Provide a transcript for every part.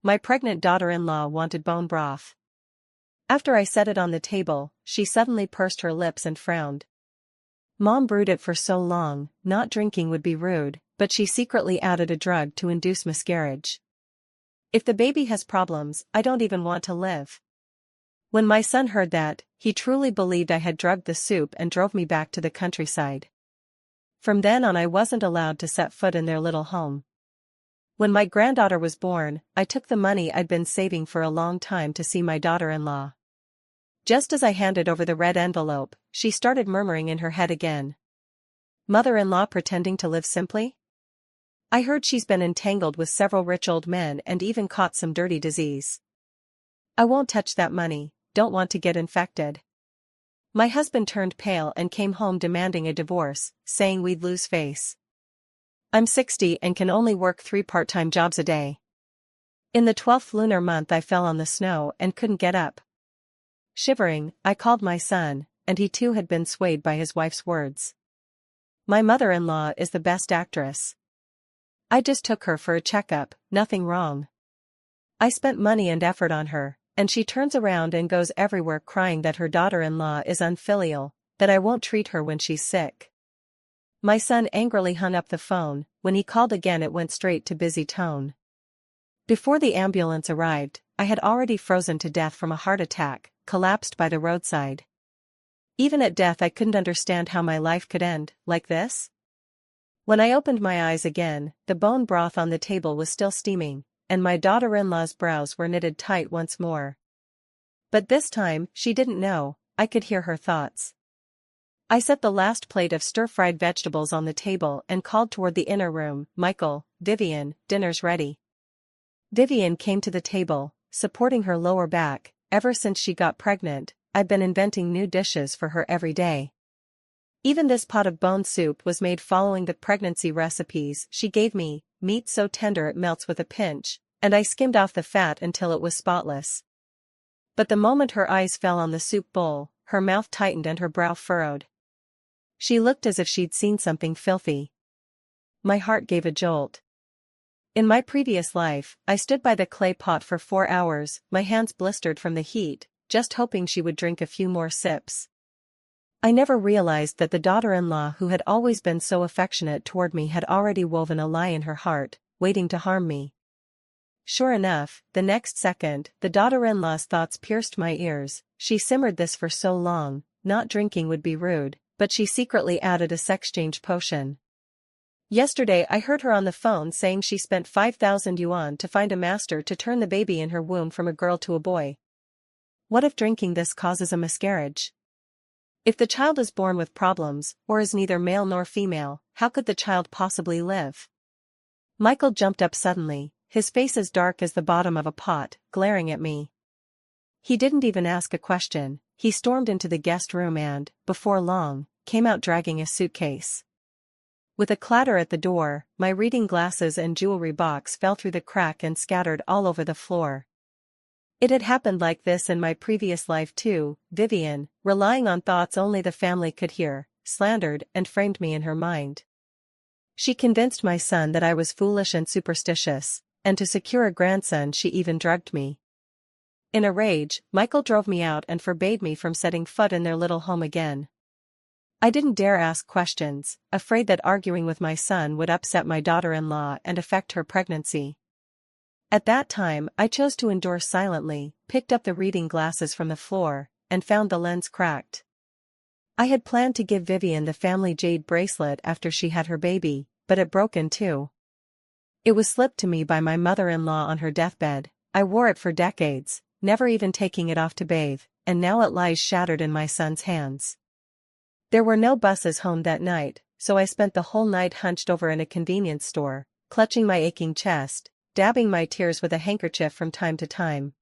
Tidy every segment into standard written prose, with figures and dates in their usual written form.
My pregnant daughter-in-law wanted bone broth. After I set it on the table, she suddenly pursed her lips and frowned. Mom brewed it for so long, not drinking would be rude, but she secretly added a drug to induce miscarriage. If the baby has problems, I don't even want to live. When my son heard that, he truly believed I had drugged the soup and drove me back to the countryside. From then on I wasn't allowed to set foot in their little home. When my granddaughter was born, I took the money I'd been saving for a long time to see my daughter-in-law. Just as I handed over the red envelope, she started murmuring in her head again. Mother-in-law pretending to live simply? I heard she's been entangled with several rich old men and even caught some dirty disease. I won't touch that money, don't want to get infected. My husband turned pale and came home demanding a divorce, saying we'd lose face. I'm 60 and can only work 3 part-time jobs a day. In the 12th lunar month I fell on the snow and couldn't get up. Shivering, I called my son, and he too had been swayed by his wife's words. My mother-in-law is the best actress. I just took her for a checkup, nothing wrong. I spent money and effort on her, and she turns around and goes everywhere crying that her daughter-in-law is unfilial, that I won't treat her when she's sick. My son angrily hung up the phone. When he called again it went straight to busy tone. Before the ambulance arrived, I had already frozen to death from a heart attack, collapsed by the roadside. Even at death I couldn't understand how my life could end, like this. When I opened my eyes again, the bone broth on the table was still steaming, and my daughter-in-law's brows were knitted tight once more. But this time, she didn't know, I could hear her thoughts. I set the last plate of stir-fried vegetables on the table and called toward the inner room, Michael, Vivian, dinner's ready. Vivian came to the table, supporting her lower back. Ever since she got pregnant, I've been inventing new dishes for her every day. Even this pot of bone soup was made following the pregnancy recipes she gave me, meat so tender it melts with a pinch, and I skimmed off the fat until it was spotless. But the moment her eyes fell on the soup bowl, her mouth tightened and her brow furrowed. She looked as if she'd seen something filthy. My heart gave a jolt. In my previous life, I stood by the clay pot for 4 hours, my hands blistered from the heat, just hoping she would drink a few more sips. I never realized that the daughter-in-law who had always been so affectionate toward me had already woven a lie in her heart, waiting to harm me. Sure enough, the next second, the daughter-in-law's thoughts pierced my ears. She simmered this for so long, not drinking would be rude, but she secretly added a sex-change potion. Yesterday I heard her on the phone saying she spent 5,000 yuan to find a master to turn the baby in her womb from a girl to a boy. What if drinking this causes a miscarriage? If the child is born with problems, or is neither male nor female, how could the child possibly live? Michael jumped up suddenly, his face as dark as the bottom of a pot, glaring at me. He didn't even ask a question, he stormed into the guest room and, before long, came out dragging a suitcase. With a clatter at the door, my reading glasses and jewelry box fell through the crack and scattered all over the floor. It had happened like this in my previous life too. Vivian, relying on thoughts only the family could hear, slandered and framed me in her mind. She convinced my son that I was foolish and superstitious, and to secure a grandson she even drugged me. In a rage, Michael drove me out and forbade me from setting foot in their little home again. I didn't dare ask questions, afraid that arguing with my son would upset my daughter-in-law and affect her pregnancy. At that time, I chose to endure silently, picked up the reading glasses from the floor, and found the lens cracked. I had planned to give Vivian the family jade bracelet after she had her baby, but it broke in two. It was slipped to me by my mother-in-law on her deathbed. I wore it for decades, never even taking it off to bathe, and now it lies shattered in my son's hands. There were no buses home that night, so I spent the whole night hunched over in a convenience store, clutching my aching chest, dabbing my tears with a handkerchief from time to time.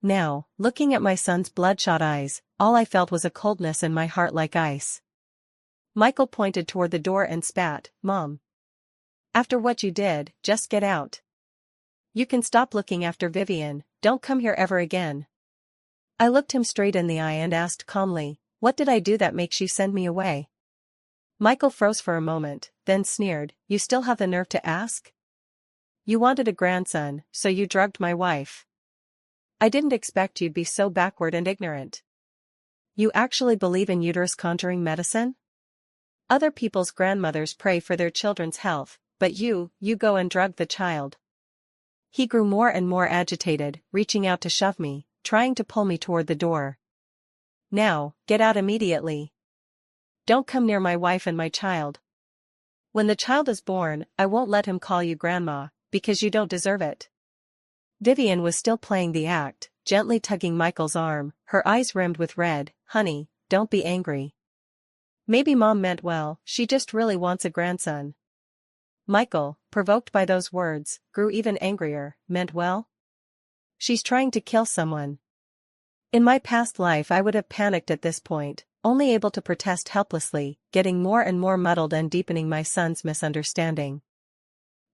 Now, looking at my son's bloodshot eyes, all I felt was a coldness in my heart like ice. Michael pointed toward the door and spat, "Mom. After what you did, just get out. You can stop looking after Vivian, don't come here ever again." I looked him straight in the eye and asked calmly, "What did I do that makes you send me away?" Michael froze for a moment, then sneered, "You still have the nerve to ask? You wanted a grandson, so you drugged my wife. I didn't expect you'd be so backward and ignorant. You actually believe in uterus conjuring medicine? Other people's grandmothers pray for their children's health, but you go and drug the child. He grew more and more agitated, reaching out to shove me, trying to pull me toward the door. Now, get out immediately. Don't come near my wife and my child. When the child is born, I won't let him call you grandma, because you don't deserve it. Vivian was still playing the act, gently tugging Michael's arm, her eyes rimmed with red. Honey, don't be angry. Maybe Mom meant well, she just really wants a grandson. Michael, provoked by those words, grew even angrier. Meant well? She's trying to kill someone. In my past life I would have panicked at this point, only able to protest helplessly, getting more and more muddled and deepening my son's misunderstanding.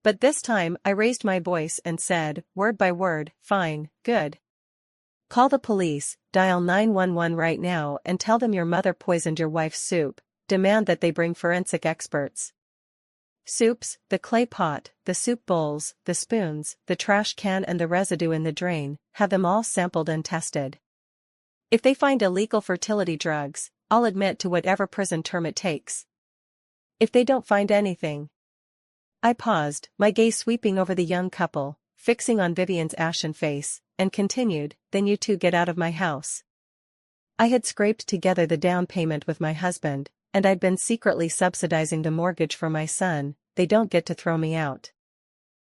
But this time I raised my voice and said, word by word, fine, good. Call the police, dial 911 right now and tell them your mother poisoned your wife's soup. Demand that they bring forensic experts. Soups, the clay pot, the soup bowls, the spoons, the trash can and the residue in the drain, have them all sampled and tested. If they find illegal fertility drugs, I'll admit to whatever prison term it takes. If they don't find anything. I paused, my gaze sweeping over the young couple, fixing on Vivian's ashen face, and continued, then you two get out of my house. I had scraped together the down payment with my husband, and I'd been secretly subsidizing the mortgage for my son. They don't get to throw me out.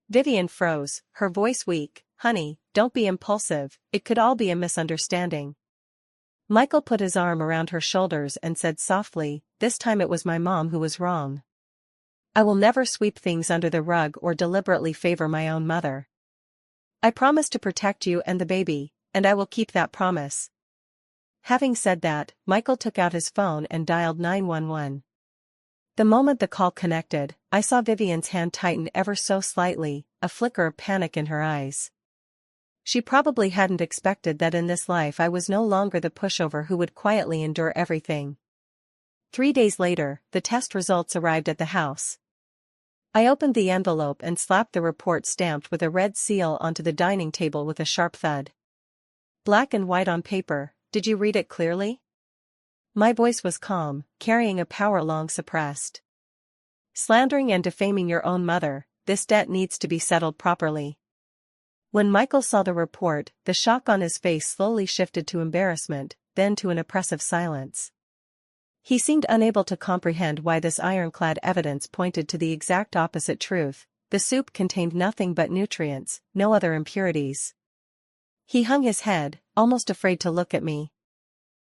Vivian froze, her voice weak. Honey, don't be impulsive, it could all be a misunderstanding. Michael put his arm around her shoulders and said softly, this time it was my mom who was wrong. I will never sweep things under the rug or deliberately favor my own mother. I promise to protect you and the baby, and I will keep that promise. Having said that, Michael took out his phone and dialed 911. The moment the call connected, I saw Vivian's hand tighten ever so slightly, a flicker of panic in her eyes. She probably hadn't expected that in this life I was no longer the pushover who would quietly endure everything. 3 days later, the test results arrived at the house. I opened the envelope and slapped the report stamped with a red seal onto the dining table with a sharp thud. Black and white on paper. Did you read it clearly? My voice was calm, carrying a power long suppressed. Slandering and defaming your own mother, this debt needs to be settled properly. When Michael saw the report, the shock on his face slowly shifted to embarrassment, then to an oppressive silence. He seemed unable to comprehend why this ironclad evidence pointed to the exact opposite truth. The soup contained nothing but nutrients, no other impurities. He hung his head, almost afraid to look at me.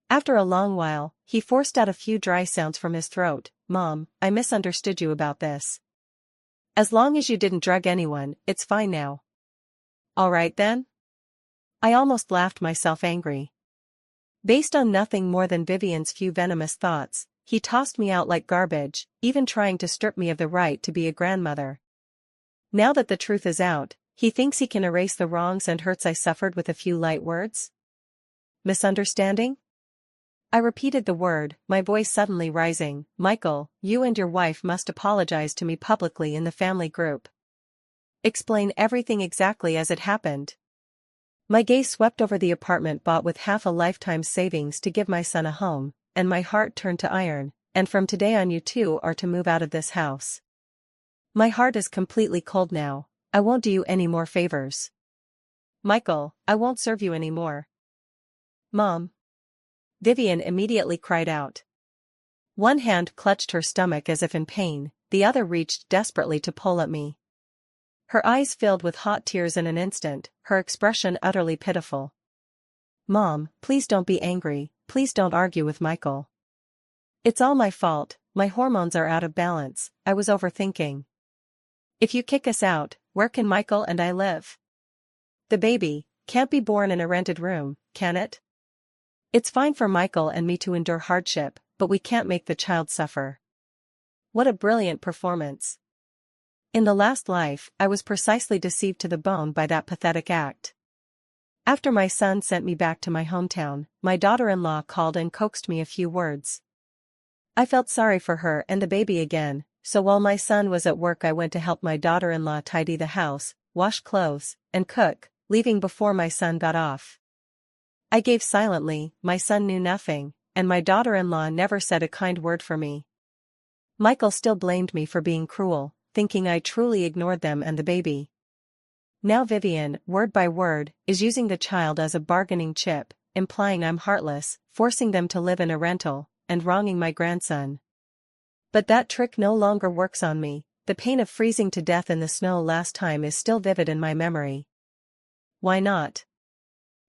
After a long while, he forced out a few dry sounds from his throat. Mom, I misunderstood you about this. As long as you didn't drug anyone, it's fine now. All right then? I almost laughed myself angry. Based on nothing more than Vivian's few venomous thoughts, he tossed me out like garbage, even trying to strip me of the right to be a grandmother. Now that the truth is out, he thinks he can erase the wrongs and hurts I suffered with a few light words? Misunderstanding? I repeated the word, my voice suddenly rising. Michael, you and your wife must apologize to me publicly in the family group. Explain everything exactly as it happened. My gaze swept over the apartment bought with half a lifetime's savings to give my son a home, and my heart turned to iron, and from today on you two are to move out of this house. My heart is completely cold now. I won't do you any more favors. Michael, I won't serve you anymore. Mom. Vivian immediately cried out. One hand clutched her stomach as if in pain, the other reached desperately to pull at me. Her eyes filled with hot tears in an instant, her expression utterly pitiful. Mom, please don't be angry, please don't argue with Michael. It's all my fault, my hormones are out of balance, I was overthinking. If you kick us out, where can Michael and I live? The baby can't be born in a rented room, can it? It's fine for Michael and me to endure hardship, but we can't make the child suffer. What a brilliant performance. In the last life, I was precisely deceived to the bone by that pathetic act. After my son sent me back to my hometown, my daughter-in-law called and coaxed me a few words. I felt sorry for her and the baby again, so while my son was at work I went to help my daughter-in-law tidy the house, wash clothes, and cook, leaving before my son got off. I gave silently, my son knew nothing, and my daughter-in-law never said a kind word for me. Michael still blamed me for being cruel, thinking I truly ignored them and the baby. Now Vivian, word by word, is using the child as a bargaining chip, implying I'm heartless, forcing them to live in a rental, and wronging my grandson. But that trick no longer works on me. The pain of freezing to death in the snow last time is still vivid in my memory. Why not?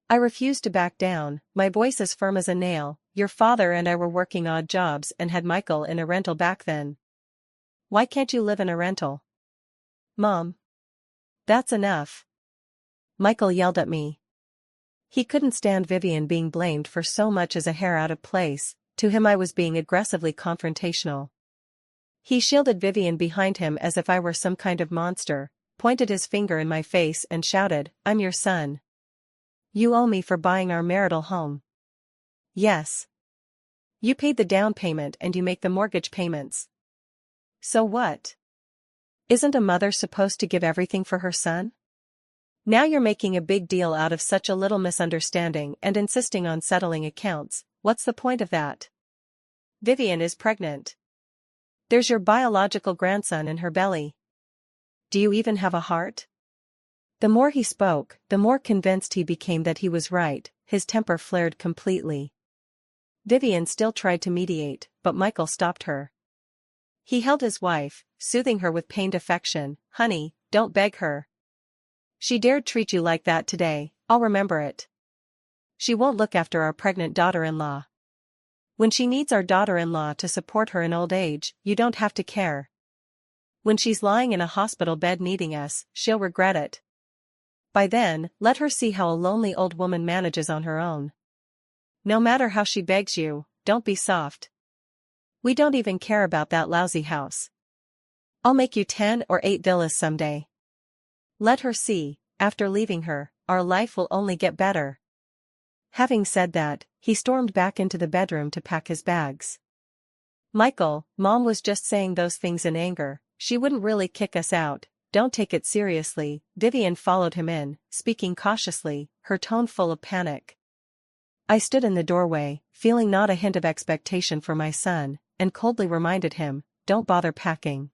I refused to back down, my voice as firm as a nail. Your father and I were working odd jobs and had Michael in a rental back then. Why can't you live in a rental? Mom. That's enough. Michael yelled at me. He couldn't stand Vivian being blamed for so much as a hair out of place. To him I was being aggressively confrontational. He shielded Vivian behind him as if I were some kind of monster, pointed his finger in my face and shouted, I'm your son. You owe me for buying our marital home. Yes. You paid the down payment and you make the mortgage payments. So what? Isn't a mother supposed to give everything for her son? Now you're making a big deal out of such a little misunderstanding and insisting on settling accounts. What's the point of that? Vivian is pregnant. There's your biological grandson in her belly. Do you even have a heart? The more he spoke, the more convinced he became that he was right. His temper flared completely. Vivian still tried to mediate, but Michael stopped her. He held his wife, soothing her with pained affection. Honey, don't beg her. She dared treat you like that today, I'll remember it. She won't look after our pregnant daughter-in-law. When she needs our daughter-in-law to support her in old age, you don't have to care. When she's lying in a hospital bed needing us, she'll regret it. By then, let her see how a lonely old woman manages on her own. No matter how she begs you, don't be soft. We don't even care about that lousy house. I'll make you 10 or 8 villas someday. Let her see, after leaving her, our life will only get better. Having said that, he stormed back into the bedroom to pack his bags. Michael, Mom was just saying those things in anger, she wouldn't really kick us out, don't take it seriously. Vivian followed him in, speaking cautiously, her tone full of panic. I stood in the doorway, feeling not a hint of expectation for my son, and coldly reminded him, don't bother packing.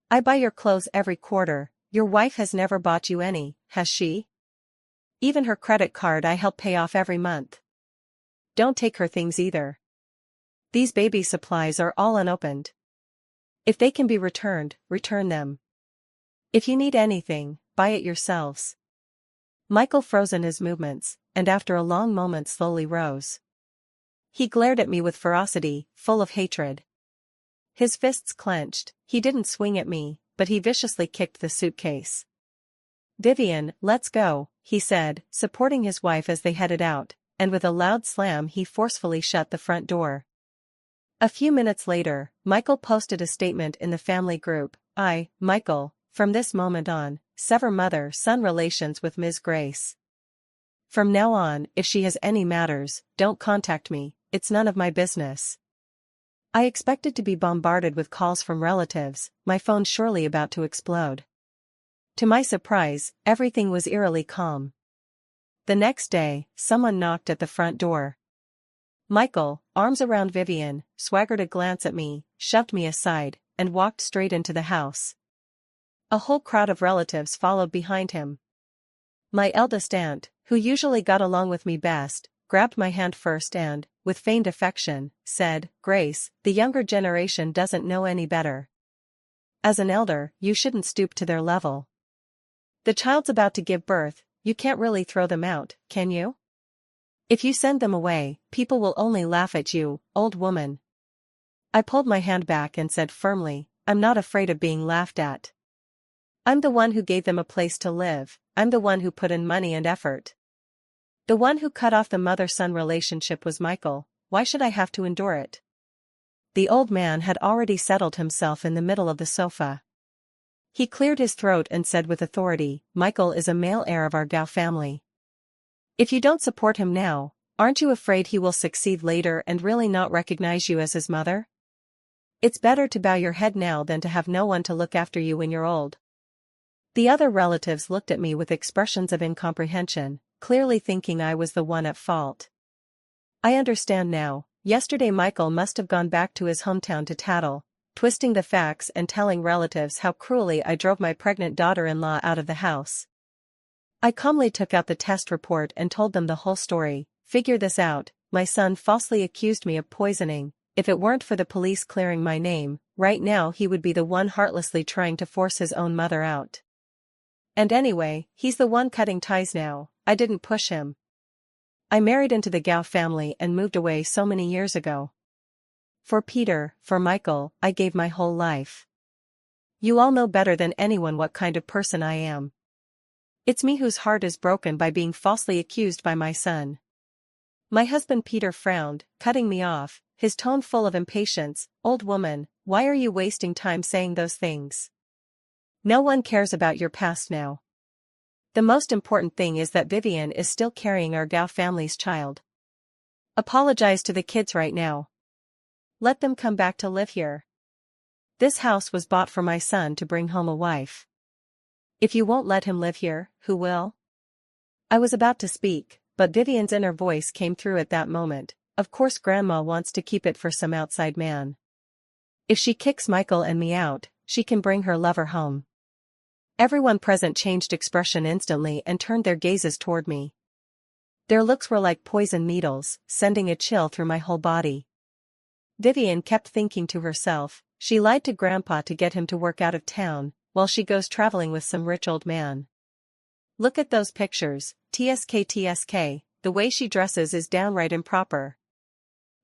I buy your clothes every quarter, your wife has never bought you any, has she? Even her credit card I help pay off every month. Don't take her things either. These baby supplies are all unopened. If they can be returned, return them. If you need anything, buy it yourselves. Michael froze in his movements, and after a long moment slowly rose. He glared at me with ferocity, full of hatred. His fists clenched, he didn't swing at me, but he viciously kicked the suitcase. Vivian, let's go, he said, supporting his wife as they headed out, and with a loud slam he forcefully shut the front door. A few minutes later, Michael posted a statement in the family group. Michael, from this moment on, sever mother-son relations with Ms. Grace. From now on, if she has any matters, don't contact me, it's none of my business. I expected to be bombarded with calls from relatives, my phone surely about to explode. To my surprise, everything was eerily calm. The next day, someone knocked at the front door. Michael, arms around Vivian, swaggered a glance at me, shoved me aside, and walked straight into the house. A whole crowd of relatives followed behind him. My eldest aunt, who usually got along with me best, grabbed my hand first and, with feigned affection, said, Grace, the younger generation doesn't know any better. As an elder, you shouldn't stoop to their level. The child's about to give birth, you can't really throw them out, can you? If you send them away, people will only laugh at you, old woman. I pulled my hand back and said firmly, I'm not afraid of being laughed at. I'm the one who gave them a place to live, I'm the one who put in money and effort. The one who cut off the mother-son relationship was Michael, why should I have to endure it? The old man had already settled himself in the middle of the sofa. He cleared his throat and said with authority, Michael is a male heir of our Gao family. If you don't support him now, aren't you afraid he will succeed later and really not recognize you as his mother? It's better to bow your head now than to have no one to look after you when you're old. The other relatives looked at me with expressions of incomprehension, clearly thinking I was the one at fault. I understand now. Yesterday Michael must have gone back to his hometown to tattle, twisting the facts and telling relatives how cruelly I drove my pregnant daughter-in-law out of the house. I calmly took out the test report and told them the whole story. Figure this out, my son falsely accused me of poisoning. If it weren't for the police clearing my name, right now he would be the one heartlessly trying to force his own mother out. And anyway, he's the one cutting ties now. I didn't push him. I married into the Gao family and moved away so many years ago. For Peter, for Michael, I gave my whole life. You all know better than anyone what kind of person I am. It's me whose heart is broken by being falsely accused by my son. My husband Peter frowned, cutting me off, his tone full of impatience. Old woman, why are you wasting time saying those things? No one cares about your past now. The most important thing is that Vivian is still carrying our Gao family's child. Apologize to the kids right now. Let them come back to live here. This house was bought for my son to bring home a wife. If you won't let him live here, who will? I was about to speak, but Vivian's inner voice came through at that moment. Of course Grandma wants to keep it for some outside man. If she kicks Michael and me out, she can bring her lover home. Everyone present changed expression instantly and turned their gazes toward me. Their looks were like poison needles, sending a chill through my whole body. Vivian kept thinking to herself, she lied to Grandpa to get him to work out of town, while she goes traveling with some rich old man. Look at those pictures, TSK, the way she dresses is downright improper.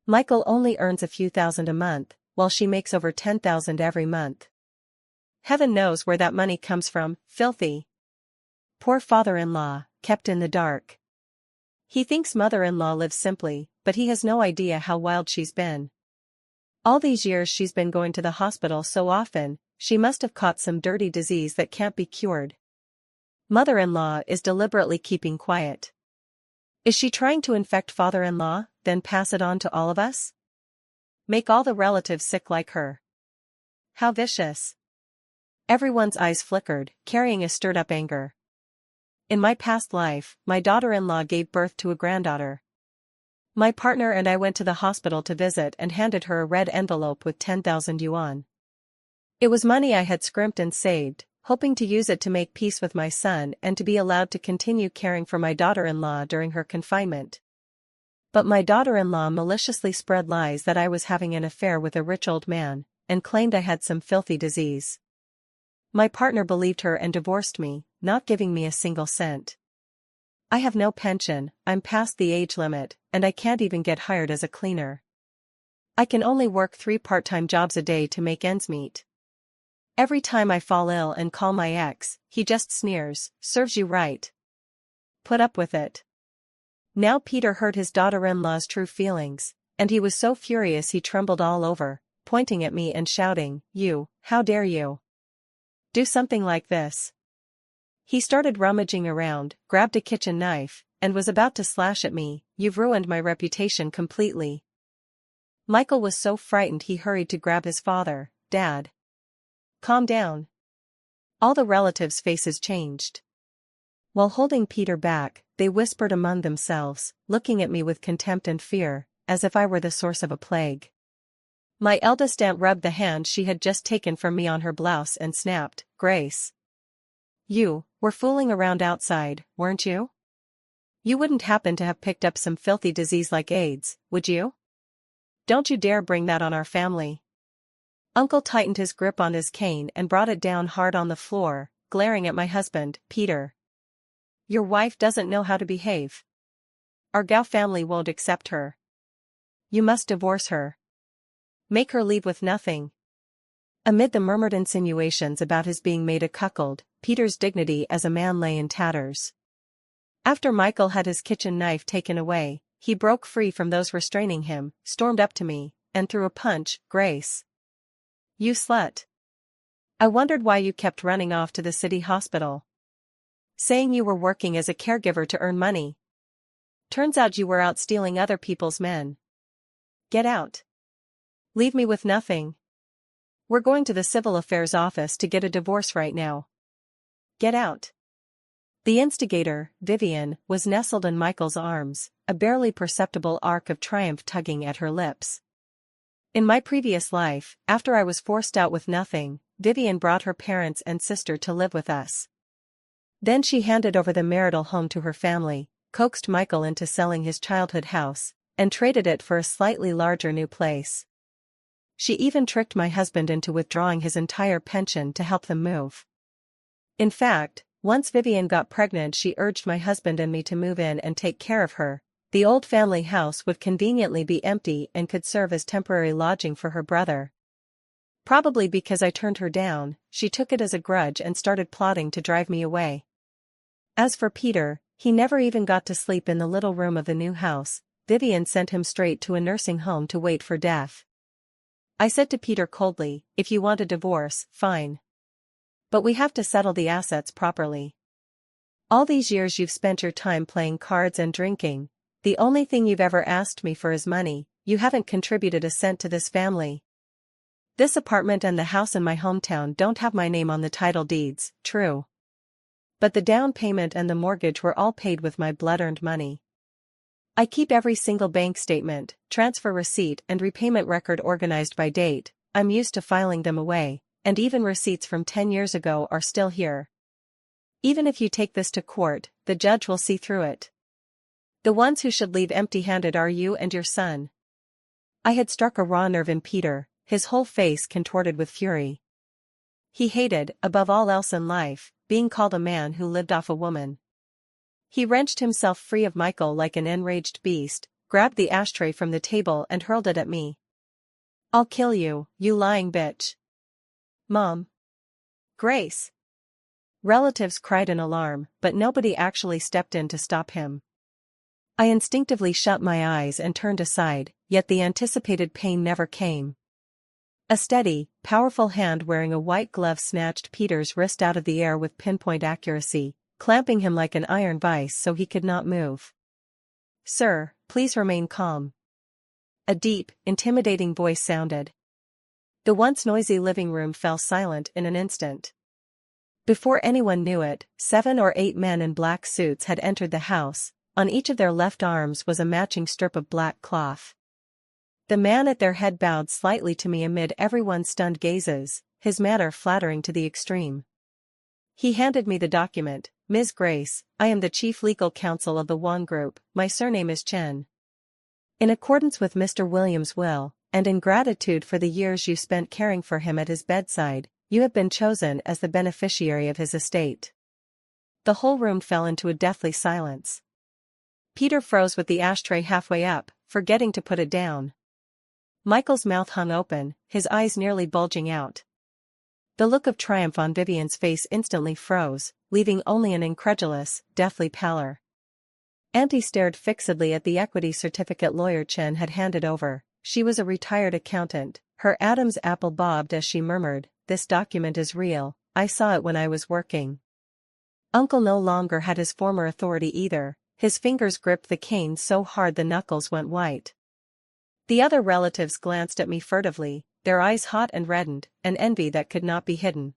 Michael only earns a few thousand a month, while she makes over 10,000 every month. Heaven knows where that money comes from, filthy. Poor father-in-law, kept in the dark. He thinks mother-in-law lives simply, but he has no idea how wild she's been. All these years she's been going to the hospital so often, she must have caught some dirty disease that can't be cured. Mother-in-law is deliberately keeping quiet. Is she trying to infect father-in-law, then pass it on to all of us? Make all the relatives sick like her. How vicious. Everyone's eyes flickered, carrying a stirred-up anger. In my past life, my daughter-in-law gave birth to a granddaughter. My partner and I went to the hospital to visit and handed her a red envelope with 10,000 yuan. It was money I had scrimped and saved, hoping to use it to make peace with my son and to be allowed to continue caring for my daughter-in-law during her confinement. But my daughter-in-law maliciously spread lies that I was having an affair with a rich old man, and claimed I had some filthy disease. My partner believed her and divorced me, not giving me a single cent. I have no pension, I'm past the age limit, and I can't even get hired as a cleaner. I can only work 3 part-time jobs a day to make ends meet. Every time I fall ill and call my ex, he just sneers, serves you right. Put up with it. Now Peter heard his daughter-in-law's true feelings, and he was so furious he trembled all over, pointing at me and shouting, "You, how dare you? Do something like this." He started rummaging around, grabbed a kitchen knife, and was about to slash at me. "You've ruined my reputation completely." Michael was so frightened he hurried to grab his father. "Dad. Calm down." All the relatives' faces changed. While holding Peter back, they whispered among themselves, looking at me with contempt and fear, as if I were the source of a plague. My eldest aunt rubbed the hand she had just taken from me on her blouse and snapped, "Grace. You were fooling around outside, weren't you? You wouldn't happen to have picked up some filthy disease like AIDS, would you? Don't you dare bring that on our family." Uncle tightened his grip on his cane and brought it down hard on the floor, glaring at my husband. "Peter. Your wife doesn't know how to behave. Our Gao family won't accept her. You must divorce her. Make her leave with nothing." Amid the murmured insinuations about his being made a cuckold, Peter's dignity as a man lay in tatters. After Michael had his kitchen knife taken away, he broke free from those restraining him, stormed up to me, and threw a punch. "Grace. You slut. I wondered why you kept running off to the city hospital. Saying you were working as a caregiver to earn money. Turns out you were out stealing other people's men. Get out. Leave me with nothing." We're going to the civil affairs office to get a divorce right now. Get out. The instigator, Vivian, was nestled in Michael's arms, a barely perceptible arc of triumph tugging at her lips. In my previous life, after I was forced out with nothing, Vivian brought her parents and sister to live with us. Then she handed over the marital home to her family, coaxed Michael into selling his childhood house, and traded it for a slightly larger new place. She even tricked my husband into withdrawing his entire pension to help them move. In fact, once Vivian got pregnant, she urged my husband and me to move in and take care of her. The old family house would conveniently be empty and could serve as temporary lodging for her brother. Probably because I turned her down, she took it as a grudge and started plotting to drive me away. As for Peter, he never even got to sleep in the little room of the new house. Vivian sent him straight to a nursing home to wait for death. I said to Peter coldly, "If you want a divorce, fine. But we have to settle the assets properly. All these years you've spent your time playing cards and drinking. The only thing you've ever asked me for is money. You haven't contributed a cent to this family. This apartment and the house in my hometown don't have my name on the title deeds, true. But the down payment and the mortgage were all paid with my blood-earned money. I keep every single bank statement, transfer receipt and repayment record organized by date. I'm used to filing them away, and even receipts from 10 years ago are still here. Even if you take this to court, the judge will see through it. The ones who should leave empty-handed are you and your son." I had struck a raw nerve in Peter, his whole face contorted with fury. He hated, above all else in life, being called a man who lived off a woman. He wrenched himself free of Michael like an enraged beast, grabbed the ashtray from the table and hurled it at me. "I'll kill you, you lying bitch." "Mom." "Grace." Relatives cried in alarm, but nobody actually stepped in to stop him. I instinctively shut my eyes and turned aside, yet the anticipated pain never came. A steady, powerful hand wearing a white glove snatched Peter's wrist out of the air with pinpoint accuracy, clamping him like an iron vise so he could not move. "Sir, please remain calm." A deep, intimidating voice sounded. The once noisy living room fell silent in an instant. Before anyone knew it, 7 or 8 men in black suits had entered the house. On each of their left arms was a matching strip of black cloth. The man at their head bowed slightly to me amid everyone's stunned gazes, his manner flattering to the extreme. He handed me the document. "Ms. Grace, I am the chief legal counsel of the Wong Group. My surname is Chen. In accordance with Mr. Williams' will, and in gratitude for the years you spent caring for him at his bedside, you have been chosen as the beneficiary of his estate." The whole room fell into a deathly silence. Peter froze with the ashtray halfway up, forgetting to put it down. Michael's mouth hung open, his eyes nearly bulging out. The look of triumph on Vivian's face instantly froze, leaving only an incredulous, deathly pallor. Auntie stared fixedly at the equity certificate lawyer Chen had handed over. She was a retired accountant. Her Adam's apple bobbed as she murmured, "This document is real, I saw it when I was working." Uncle no longer had his former authority either. His fingers gripped the cane so hard the knuckles went white. The other relatives glanced at me furtively, their eyes hot and reddened, an envy that could not be hidden.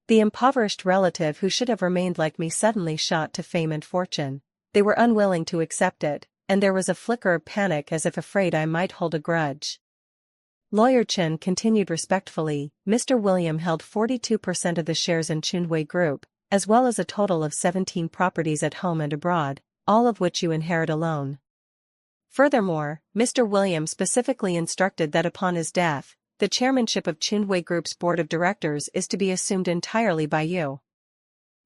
The impoverished relative who should have remained like me suddenly shot to fame and fortune. They were unwilling to accept it, and there was a flicker of panic as if afraid I might hold a grudge. Lawyer Chen continued respectfully, "Mr. William held 42% of the shares in Chunwei Group, as well as a total of 17 properties at home and abroad, all of which you inherit alone. Furthermore, Mr. William specifically instructed that upon his death, the chairmanship of Chunwei Group's board of directors is to be assumed entirely by you.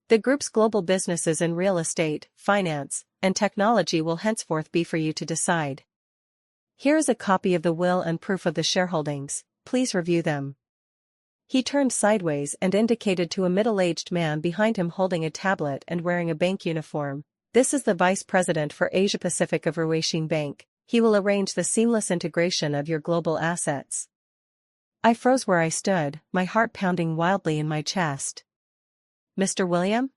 The group's global businesses in real estate, finance, and technology will henceforth be for you to decide. Here is a copy of the will and proof of the shareholdings, please review them." He turned sideways and indicated to a middle-aged man behind him holding a tablet and wearing a bank uniform. "This is the Vice President for Asia Pacific of Ruweixin Bank. He will arrange the seamless integration of your global assets." I froze where I stood, my heart pounding wildly in my chest. "Mr. William?"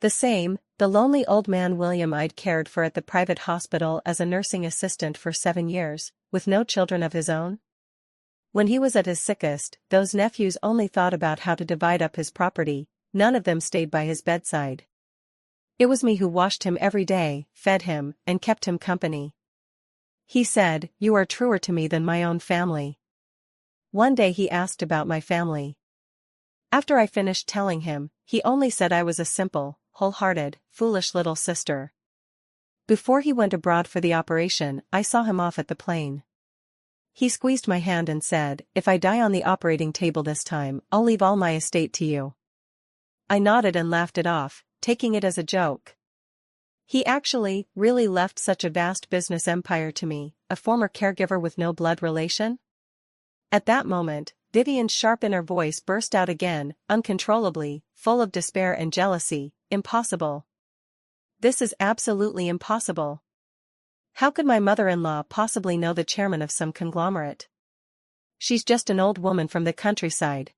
"The same, the lonely old man William I'd cared for at the private hospital as a nursing assistant for 7 years, with no children of his own?" When he was at his sickest, those nephews only thought about how to divide up his property, none of them stayed by his bedside. It was me who washed him every day, fed him, and kept him company. He said, "You are truer to me than my own family." One day he asked about my family. After I finished telling him, he only said I was a simple, wholehearted, foolish little sister. Before he went abroad for the operation, I saw him off at the plane. He squeezed my hand and said, "If I die on the operating table this time, I'll leave all my estate to you." I nodded and laughed it off, taking it as a joke. He actually, really left such a vast business empire to me, a former caregiver with no blood relation? At that moment, Vivian's sharp inner voice burst out again, uncontrollably, full of despair and jealousy. Impossible. This is absolutely impossible. How could my mother-in-law possibly know the chairman of some conglomerate? She's just an old woman from the countryside.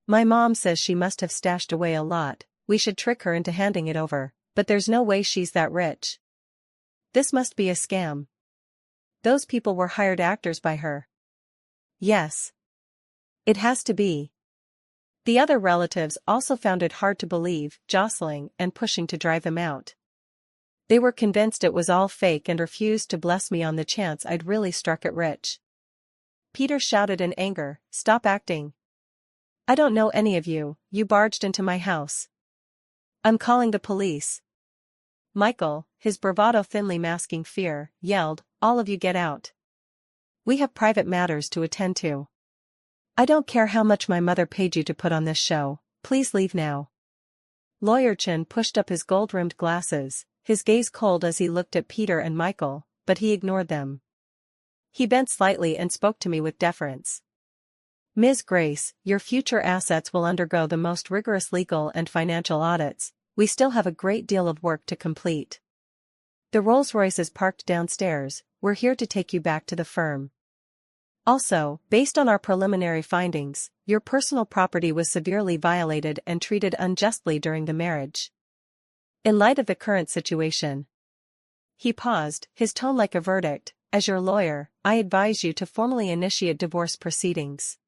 My mom says she must have stashed away a lot, we should trick her into handing it over, but there's no way she's that rich. This must be a scam. Those people were hired actors by her. Yes. It has to be. The other relatives also found it hard to believe, jostling and pushing to drive him out. They were convinced it was all fake and refused to bless me on the chance I'd really struck it rich. Peter shouted in anger, "Stop acting. I don't know any of you, you barged into my house. I'm calling the police." Michael, his bravado thinly masking fear, yelled, "All of you get out. We have private matters to attend to. I don't care how much my mother paid you to put on this show, please leave now." Lawyer Chen pushed up his gold-rimmed glasses, his gaze cold as he looked at Peter and Michael, but he ignored them. He bent slightly and spoke to me with deference. "Ms. Grace, your future assets will undergo the most rigorous legal and financial audits. We still have a great deal of work to complete. The Rolls-Royce is parked downstairs, we're here to take you back to the firm. Also, based on our preliminary findings, your personal property was severely violated and treated unjustly during the marriage. In light of the current situation." He paused, his tone like a verdict. "As your lawyer, I advise you to formally initiate divorce proceedings.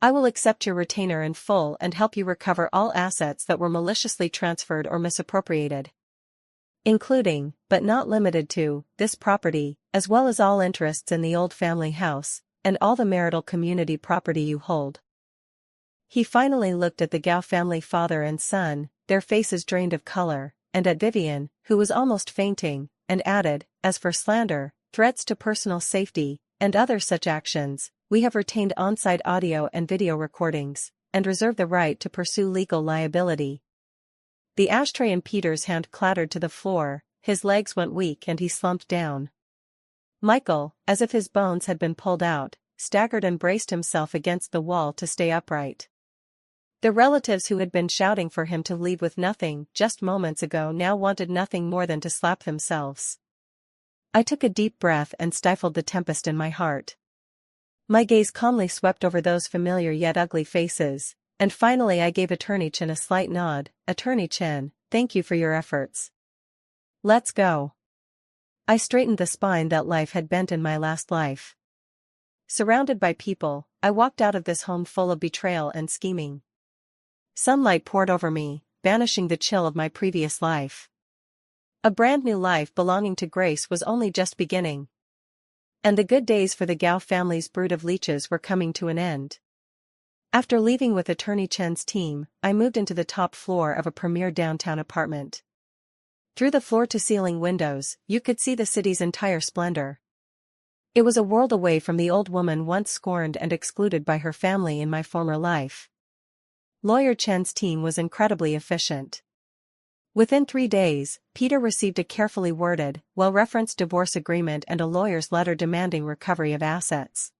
I will accept your retainer in full and help you recover all assets that were maliciously transferred or misappropriated. Including, but not limited to, this property, as well as all interests in the old family house, and all the marital community property you hold." He finally looked at the Gao family father and son, their faces drained of color, and at Vivian, who was almost fainting, and added, "As for slander, threats to personal safety, and other such actions, we have retained on-site audio and video recordings, and reserve the right to pursue legal liability." The ashtray in Peter's hand clattered to the floor, his legs went weak and he slumped down. Michael, as if his bones had been pulled out, staggered and braced himself against the wall to stay upright. The relatives who had been shouting for him to leave with nothing just moments ago now wanted nothing more than to slap themselves. I took a deep breath and stifled the tempest in my heart. My gaze calmly swept over those familiar yet ugly faces, and finally I gave Attorney Chen a slight nod. "Attorney Chen, thank you for your efforts. Let's go." I straightened the spine that life had bent in my last life. Surrounded by people, I walked out of this home full of betrayal and scheming. Sunlight poured over me, banishing the chill of my previous life. A brand new life belonging to Grace was only just beginning. And the good days for the Gao family's brood of leeches were coming to an end. After leaving with Attorney Chen's team, I moved into the top floor of a premier downtown apartment. Through the floor-to-ceiling windows, you could see the city's entire splendor. It was a world away from the old woman once scorned and excluded by her family in my former life. Lawyer Chen's team was incredibly efficient. Within 3 days, Peter received a carefully worded, well-referenced divorce agreement and a lawyer's letter demanding recovery of assets.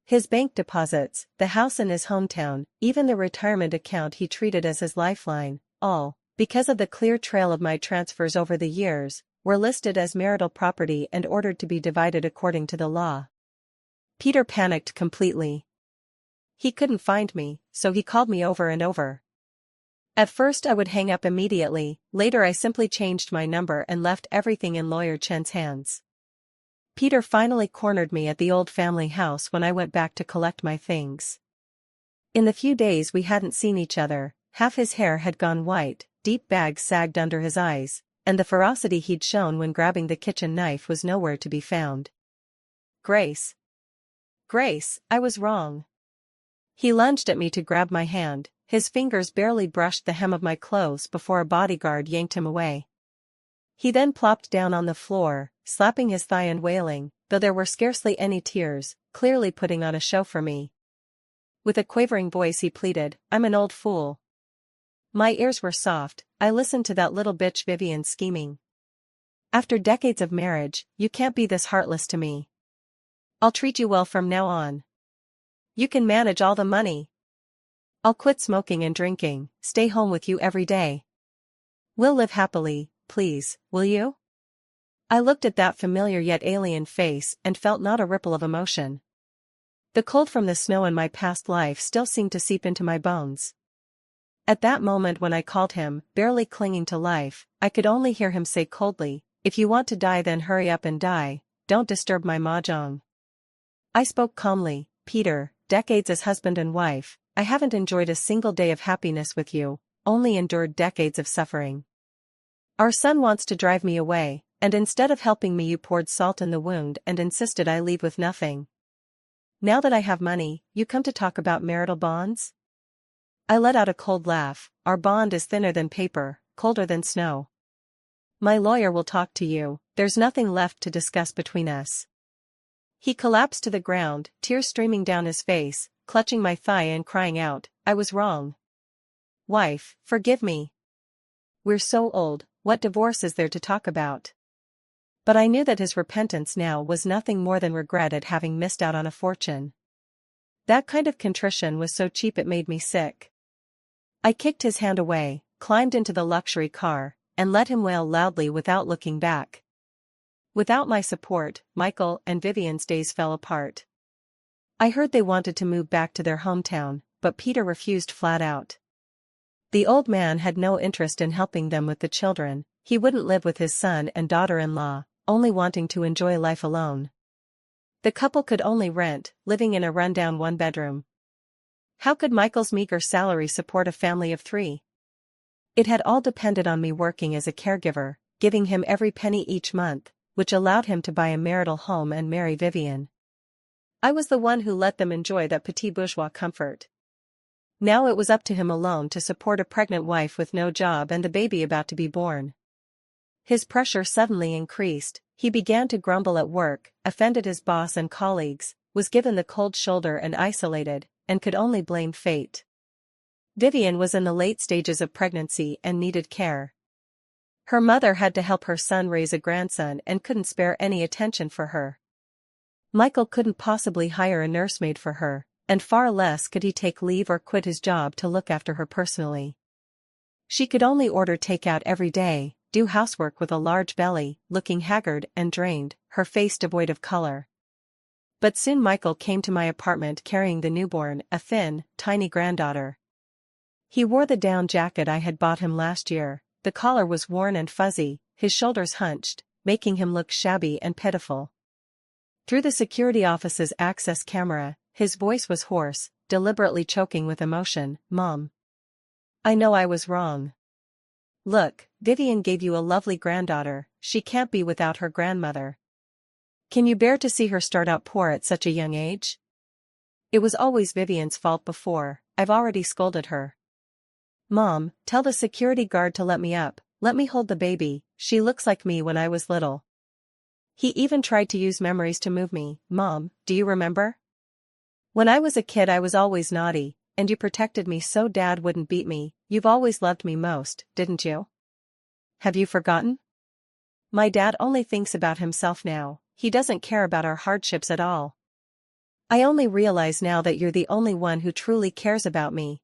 His bank deposits, the house in his hometown, even the retirement account he treated as his lifeline, all, because of the clear trail of my transfers over the years, were listed as marital property and ordered to be divided according to the law. Peter panicked completely. He couldn't find me, so he called me over and over. At first I would hang up immediately, later I simply changed my number and left everything in Lawyer Chen's hands. Peter finally cornered me at the old family house when I went back to collect my things. In the few days we hadn't seen each other, half his hair had gone white, deep bags sagged under his eyes, and the ferocity he'd shown when grabbing the kitchen knife was nowhere to be found. Grace. Grace, I was wrong. He lunged at me to grab my hand, his fingers barely brushed the hem of my clothes before a bodyguard yanked him away. He then plopped down on the floor, slapping his thigh and wailing, though there were scarcely any tears, clearly putting on a show for me. With a quavering voice he pleaded, "I'm an old fool." My ears were soft, I listened to that little bitch Vivian scheming. "After decades of marriage, you can't be this heartless to me. I'll treat you well from now on. You can manage all the money. I'll quit smoking and drinking, stay home with you every day. We'll live happily, please, will you?" I looked at that familiar yet alien face and felt not a ripple of emotion. The cold from the snow in my past life still seemed to seep into my bones. At that moment when I called him, barely clinging to life, I could only hear him say coldly, "If you want to die then hurry up and die, don't disturb my mahjong." I spoke calmly, "Peter, decades as husband and wife, I haven't enjoyed a single day of happiness with you, only endured decades of suffering. Our son wants to drive me away, and instead of helping me you poured salt in the wound and insisted I leave with nothing. Now that I have money, you come to talk about marital bonds?" I let out a cold laugh. "Our bond is thinner than paper, colder than snow. My lawyer will talk to you, there's nothing left to discuss between us." He collapsed to the ground, tears streaming down his face, clutching my thigh and crying out, "I was wrong. Wife, forgive me. We're so old, what divorce is there to talk about?" But I knew that his repentance now was nothing more than regret at having missed out on a fortune. That kind of contrition was so cheap it made me sick. I kicked his hand away, climbed into the luxury car, and let him wail loudly without looking back. Without my support, Michael and Vivian's days fell apart. I heard they wanted to move back to their hometown, but Peter refused flat out. The old man had no interest in helping them with the children, he wouldn't live with his son and daughter-in-law, only wanting to enjoy life alone. The couple could only rent, living in a rundown one-bedroom. How could Michael's meager salary support a family of 3? It had all depended on me working as a caregiver, giving him every penny each month, which allowed him to buy a marital home and marry Vivian. I was the one who let them enjoy that petit bourgeois comfort. Now it was up to him alone to support a pregnant wife with no job and the baby about to be born. His pressure suddenly increased, he began to grumble at work, offended his boss and colleagues, was given the cold shoulder and isolated, and could only blame fate. Vivian was in the late stages of pregnancy and needed care. Her mother had to help her son raise a grandson and couldn't spare any attention for her. Michael couldn't possibly hire a nursemaid for her, and far less could he take leave or quit his job to look after her personally. She could only order takeout every day, do housework with a large belly, looking haggard and drained, her face devoid of color. But soon Michael came to my apartment carrying the newborn, a thin, tiny granddaughter. He wore the down jacket I had bought him last year, the collar was worn and fuzzy, his shoulders hunched, making him look shabby and pitiful. Through the security office's access camera, his voice was hoarse, deliberately choking with emotion, "Mom. I know I was wrong. Look, Vivian gave you a lovely granddaughter, she can't be without her grandmother. Can you bear to see her start out poor at such a young age? It was always Vivian's fault before, I've already scolded her. Mom, tell the security guard to let me up, let me hold the baby, she looks like me when I was little. He even tried to use memories to move me, Mom, do you remember? When I was a kid I was always naughty, and you protected me so Dad wouldn't beat me, you've always loved me most, didn't you? Have you forgotten? My dad only thinks about himself now, he doesn't care about our hardships at all. I only realize now that you're the only one who truly cares about me.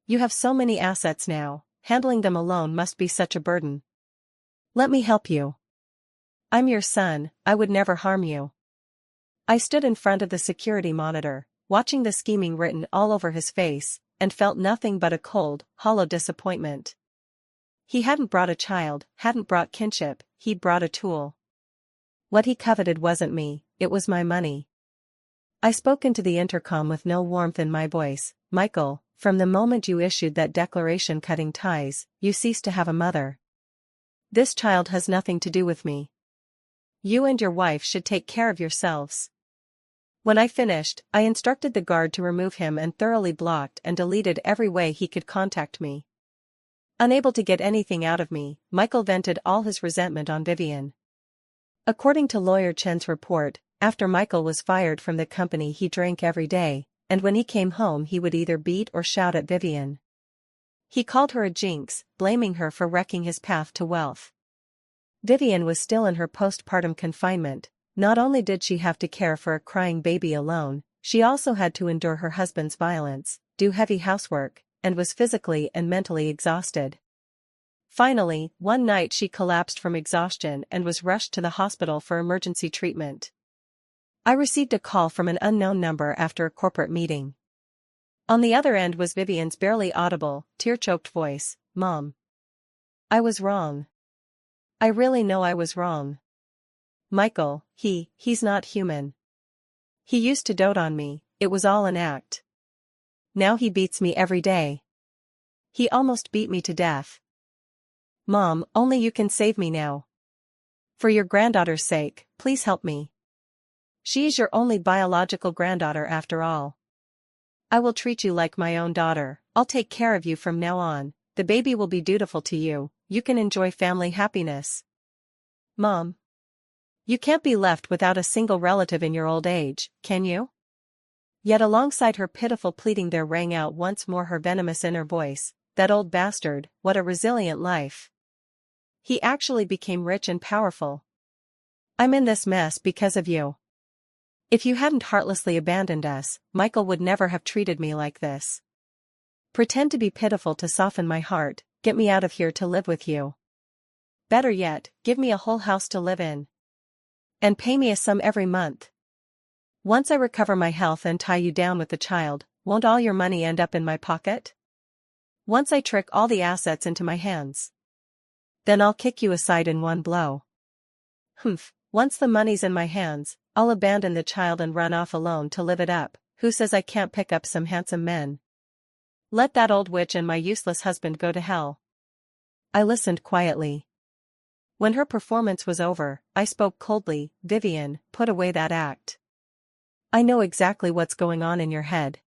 You have so many assets now, handling them alone must be such a burden. Let me help you. I'm your son, I would never harm you." I stood in front of the security monitor, watching the scheming written all over his face, and felt nothing but a cold, hollow disappointment. He hadn't brought a child, hadn't brought kinship, he'd brought a tool. What he coveted wasn't me, it was my money. I spoke into the intercom with no warmth in my voice. Michael, from the moment you issued that declaration cutting ties, you ceased to have a mother. This child has nothing to do with me. You and your wife should take care of yourselves. When I finished, I instructed the guard to remove him and thoroughly blocked and deleted every way he could contact me. Unable to get anything out of me, Michael vented all his resentment on Vivian. According to lawyer Chen's report, after Michael was fired from the company he drank every day, and when he came home he would either beat or shout at Vivian. He called her a jinx, blaming her for wrecking his path to wealth. Vivian was still in her postpartum confinement. Not only did she have to care for a crying baby alone, she also had to endure her husband's violence, do heavy housework, and was physically and mentally exhausted. Finally, one night she collapsed from exhaustion and was rushed to the hospital for emergency treatment. I received a call from an unknown number after a corporate meeting. On the other end was Vivian's barely audible, tear-choked voice, "Mom. I was wrong. I really know I was wrong. Michael, he's not human. He used to dote on me, it was all an act. Now he beats me every day. He almost beat me to death. Mom, only you can save me now. For your granddaughter's sake, please help me. She is your only biological granddaughter after all. I will treat you like my own daughter, I'll take care of you from now on, the baby will be dutiful to you, you can enjoy family happiness. Mom. You can't be left without a single relative in your old age, can you?" Yet alongside her pitiful pleading there rang out once more her venomous inner voice, "That old bastard, what a resilient life. He actually became rich and powerful. I'm in this mess because of you. If you hadn't heartlessly abandoned us, Michael would never have treated me like this. Pretend to be pitiful to soften my heart, get me out of here to live with you. Better yet, give me a whole house to live in. And pay me a sum every month. Once I recover my health and tie you down with the child, won't all your money end up in my pocket? Once I trick all the assets into my hands. Then I'll kick you aside in one blow. Humph, once the money's in my hands, I'll abandon the child and run off alone to live it up. Who says I can't pick up some handsome men? Let that old witch and my useless husband go to hell." I listened quietly. When her performance was over, I spoke coldly, "Vivian, put away that act. I know exactly what's going on in your head.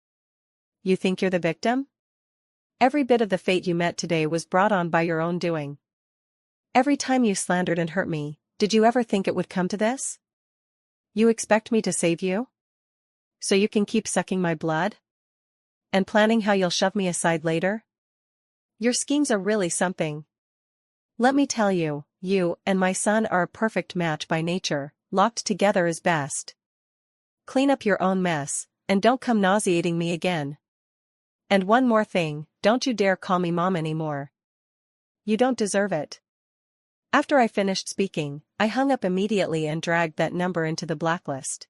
You think you're the victim? Every bit of the fate you met today was brought on by your own doing. Every time you slandered and hurt me, did you ever think it would come to this? You expect me to save you? So you can keep sucking my blood? And planning how you'll shove me aside later? Your schemes are really something. Let me tell you, you and my son are a perfect match by nature, locked together is best. Clean up your own mess, and don't come nauseating me again. And one more thing, don't you dare call me Mom anymore. You don't deserve it." After I finished speaking, I hung up immediately and dragged that number into the blacklist.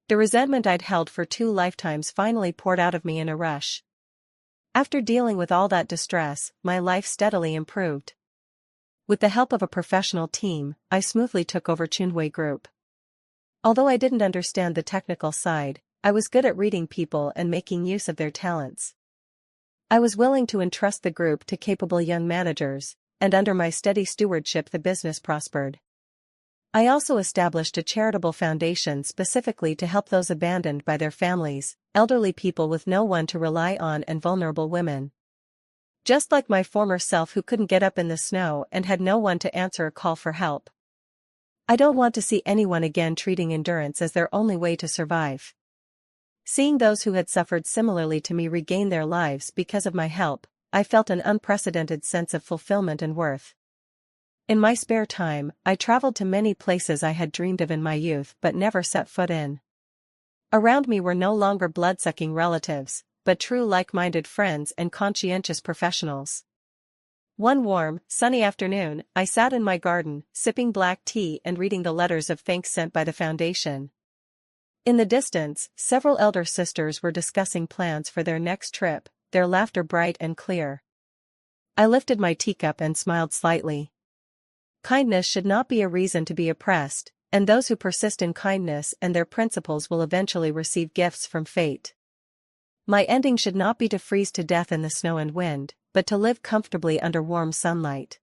The resentment I'd held for 2 lifetimes finally poured out of me in a rush. After dealing with all that distress, my life steadily improved. With the help of a professional team, I smoothly took over Chunhui Group. Although I didn't understand the technical side, I was good at reading people and making use of their talents. I was willing to entrust the group to capable young managers, and under my steady stewardship the business prospered. I also established a charitable foundation specifically to help those abandoned by their families, elderly people with no one to rely on and vulnerable women. Just like my former self who couldn't get up in the snow and had no one to answer a call for help. I don't want to see anyone again treating endurance as their only way to survive. Seeing those who had suffered similarly to me regain their lives because of my help, I felt an unprecedented sense of fulfillment and worth. In my spare time, I traveled to many places I had dreamed of in my youth but never set foot in. Around me were no longer blood-sucking relatives, but true like-minded friends and conscientious professionals. One warm, sunny afternoon, I sat in my garden, sipping black tea and reading the letters of thanks sent by the foundation. In the distance, several elder sisters were discussing plans for their next trip, their laughter bright and clear. I lifted my teacup and smiled slightly. Kindness should not be a reason to be oppressed, And those who persist in kindness and their principles will eventually receive gifts from fate. My ending should not be to freeze to death in the snow and wind, but to live comfortably under warm sunlight.